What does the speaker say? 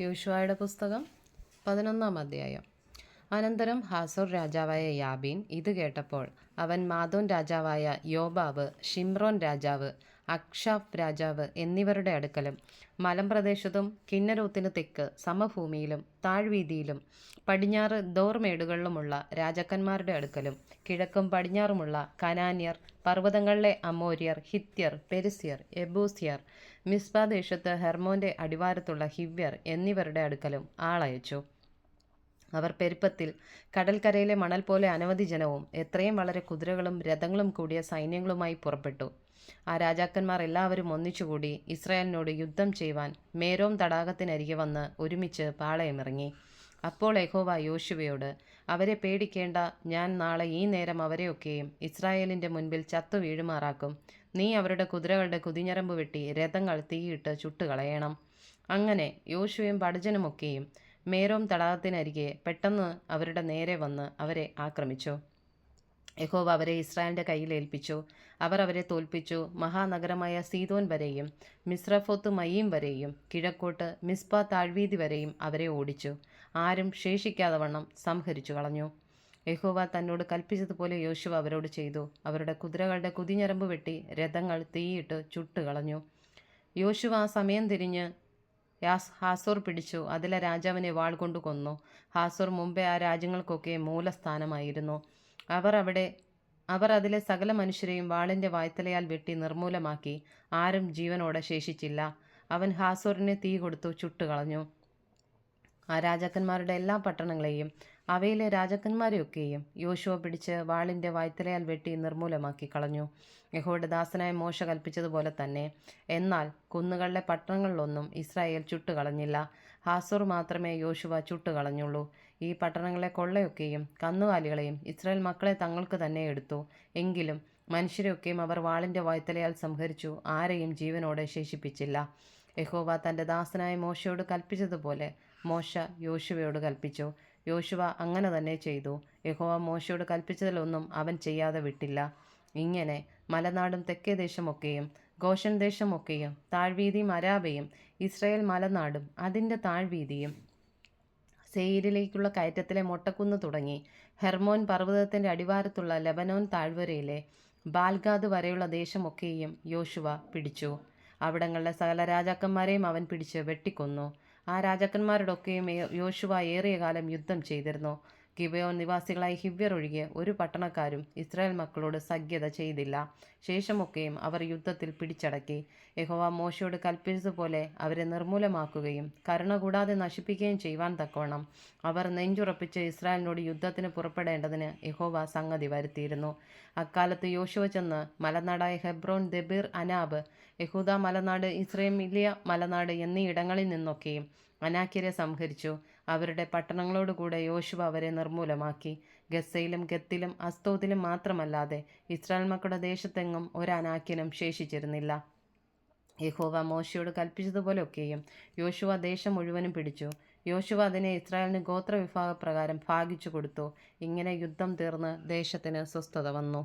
യോശുവയുടെ പുസ്തകം 11-ാം അധ്യായം. അനന്തരം ഹാസോർ രാജാവായ യാബീൻ ഇത് കേട്ടപ്പോൾ അവൻ മാദോൻ രാജാവായ യോബാബ്, ഷിമ്രോൻ രാജാവ്, അക്ഷാഫ് രാജാവ് എന്നിവരുടെ അടുക്കലും മലമ്പ്രദേശത്തും കിന്നരോത്തിന് തെക്ക് സമഭൂമിയിലും താഴ്വീതിയിലും പടിഞ്ഞാറ് ദോർമേടുകളിലുമുള്ള രാജാക്കന്മാരുടെ അടുക്കലും കിഴക്കും പടിഞ്ഞാറുമുള്ള കനാന്യർ, പർവ്വതങ്ങളിലെ അമോര്യർ, ഹിത്യർ, പെരിസ്യർ, എബൂസ്യർ, മിസ്ബാദേശത്ത് ഹെർമോന്റെ അടിവാരത്തുള്ള ഹിവ്യർ എന്നിവരുടെ അടുക്കലും ആളയച്ചു. അവർ പെരുപ്പത്തിൽ കടൽക്കരയിലെ മണൽ പോലെ അനവധി ജനവും എത്രയും വളരെ കുതിരകളും രഥങ്ങളും കൂടിയ സൈന്യങ്ങളുമായി പുറപ്പെട്ടു. ആ രാജാക്കന്മാർ എല്ലാവരും ഒന്നിച്ചുകൂടി ഇസ്രായേലിനോട് യുദ്ധം ചെയ്യുവാൻ മേരോം തടാകത്തിനരികെ വന്ന് ഒരുമിച്ച് പാളയമിറങ്ങി. അപ്പോൾ യഹോവ യോശുവയോട്, അവരെ പേടിക്കേണ്ട, ഞാൻ നാളെ ഈ നേരം അവരെയൊക്കെയും ഇസ്രായേലിൻ്റെ മുൻപിൽ ചത്തു വീഴുമാറാക്കും. നീ അവരുടെ കുതിരകളുടെ കുതിഞ്ഞരമ്പ് വെട്ടി രഥങ്ങൾ തീയിട്ട് ചുട്ടുകളയണം. അങ്ങനെ യോശുവയും പടജനുമൊക്കെയും മേരോം തടാകത്തിനരികെ പെട്ടെന്ന് അവരുടെ നേരെ വന്ന് അവരെ ആക്രമിച്ചു. യഹോവ അവരെ ഇസ്രായേലിൻ്റെ കയ്യിൽ ഏൽപ്പിച്ചു. അവർ അവരെ തോൽപ്പിച്ചു. മഹാനഗരമായ സീദോൻ വരെയും മിസ്രഫോത്ത് മയീം വരെയും കിഴക്കോട്ട് മിസ്പ താഴ്വീതി വരെയും അവരെ ഓടിച്ചു. ആരും ശേഷിക്കാതെ വണ്ണം സംഹരിച്ചു കളഞ്ഞു. യഹോവ തന്നോട് കൽപ്പിച്ചതുപോലെ യോശുവ അവരോട് ചെയ്തു. അവരുടെ കുതിരകളുടെ കുതിഞ്ഞരമ്പ് വെട്ടി രഥങ്ങൾ തീയിട്ട് ചുട്ടുകളഞ്ഞു. യോശുവ ആ സമയം തിരിഞ്ഞ് ഹാസോർ പിടിച്ചു. അതിലെ രാജാവിനെ വാൾ കൊണ്ട് കൊന്നു. ഹാസോർ മുമ്പേ ആ രാജ്യങ്ങൾക്കൊക്കെ മൂലസ്ഥാനമായിരുന്നു. അവർ അതിലെ സകല മനുഷ്യരെയും വാളിൻ്റെ വായ്ത്തലയാൽ വെട്ടി നിർമൂലമാക്കി. ആരും ജീവനോടെ ശേഷിച്ചില്ല. അവൻ ഹാസോറിനെ തീ കൊടുത്തു ചുട്ടുകളഞ്ഞു. ആ രാജാക്കന്മാരുടെ എല്ലാ പട്ടണങ്ങളെയും അവയിലെ രാജാക്കന്മാരെയൊക്കെയും യോശുവ പിടിച്ച് വാളിൻ്റെ വായ്ത്തലയാൽ വെട്ടി നിർമൂലമാക്കി കളഞ്ഞു, യഹോവയുടെ ദാസനായ മോശ കൽപ്പിച്ചതുപോലെ തന്നെ. എന്നാൽ കുന്നുകളിലെ പട്ടണങ്ങളിലൊന്നും ഇസ്രായേൽ ചുട്ടുകളഞ്ഞില്ല. ഹാസോർ മാത്രമേ യോശുവ ചുട്ടുകളഞ്ഞുള്ളൂ. ഈ പട്ടണങ്ങളെ കൊള്ളയൊക്കെയും കന്നുകാലികളെയും ഇസ്രായേൽ മക്കളെ തങ്ങൾക്ക് തന്നെ എടുത്തു. എങ്കിലും മനുഷ്യരെയൊക്കെയും അവർ വാളിൻ്റെ വായ്ത്തലയാൽ സംഹരിച്ചു. ആരെയും ജീവനോടെ ശേഷിപ്പിച്ചില്ല. യഹോവ തൻ്റെ ദാസനായ മോശയോട് കൽപ്പിച്ചതുപോലെ മോശ യോശുവയോട് കൽപ്പിച്ചു. യോശുവ അങ്ങനെ തന്നെ ചെയ്തു. യഹോവ മോശയോട് കൽപ്പിച്ചതിലൊന്നും അവൻ ചെയ്യാതെ വിട്ടില്ല. ഇങ്ങനെ മലനാടും തെക്കേ ദേശമൊക്കെയും ഗോഷൻ ദേശമൊക്കെയും താഴ്വീതിയും അരാബയും ഇസ്രായേൽ മലനാടും അതിൻ്റെ താഴ്വീതിയും സെയിരിലേക്കുള്ള കയറ്റത്തിലെ മൊട്ടക്കുന്ന് തുടങ്ങി ഹെർമോൻ പർവ്വതത്തിൻ്റെ അടിവാരത്തുള്ള ലെബനോൻ താഴ്വരയിലെ ബാൽഗാദ് വരെയുള്ള ദേശമൊക്കെയും യോശുവ പിടിച്ചു. അവിടങ്ങളിലെ സകല രാജാക്കന്മാരെയും അവൻ പിടിച്ച് വെട്ടിക്കൊന്നു. ആ രാജാക്കന്മാരോടൊക്കെയും യോശുവ ഏറിയ കാലം യുദ്ധം ചെയ്തിരുന്നു. ഗിബെയോൻ നിവാസികളായ ഹിവ്യർ ഒഴികെ ഒരു പട്ടണക്കാരും ഇസ്രായേൽ മക്കളോട് സഖ്യത ചെയ്തില്ല. ശേഷമൊക്കെയും അവർ യുദ്ധത്തിൽ പിടിച്ചടക്കി. യഹോവ മോശയോട് കൽപ്പിച്ചതുപോലെ അവരെ നിർമൂലമാക്കുകയും കരുണ കൂടാതെ നശിപ്പിക്കുകയും ചെയ്യുവാൻ തക്കവണ്ണം അവർ നെഞ്ചുറപ്പിച്ച് ഇസ്രായേലിനോട് യുദ്ധത്തിന് പുറപ്പെടേണ്ടതിന് യഹോവ സംഗതി വരുത്തിയിരുന്നു. അക്കാലത്ത് യോശുവ ചെന്ന് മലനാടായ ഹെബ്രോൻ, ദെബീർ, അനാബ്, യഹൂദ മലനാട്, ഇസ്രയേലിയ മലനാട് എന്നീ ഇടങ്ങളിൽ നിന്നൊക്കെയും അനാക്യരെ സംഹരിച്ചു. അവരുടെ പട്ടണങ്ങളോടുകൂടെ യോശുവ അവരെ നിർമൂലമാക്കി. ഗസ്സയിലും ഗത്തിലും അസ്തോത്തിലും മാത്രമല്ലാതെ ഇസ്രായേൽ മക്കളുടെ ദേശത്തെങ്ങും ഒരനാക്യനും ശേഷിച്ചിരുന്നില്ല. യഹോവ മോശയോട് കൽപ്പിച്ചതുപോലെയൊക്കെയും യോശുവ ദേശം മുഴുവനും പിടിച്ചു. യോശുവ അതിനെ ഇസ്രായേലിന് ഗോത്രവിഭാഗപ്രകാരം ഭാഗിച്ചു കൊടുത്തു. ഇങ്ങനെ യുദ്ധം തീർന്ന് ദേശത്തിന് സ്വസ്ഥത വന്നു.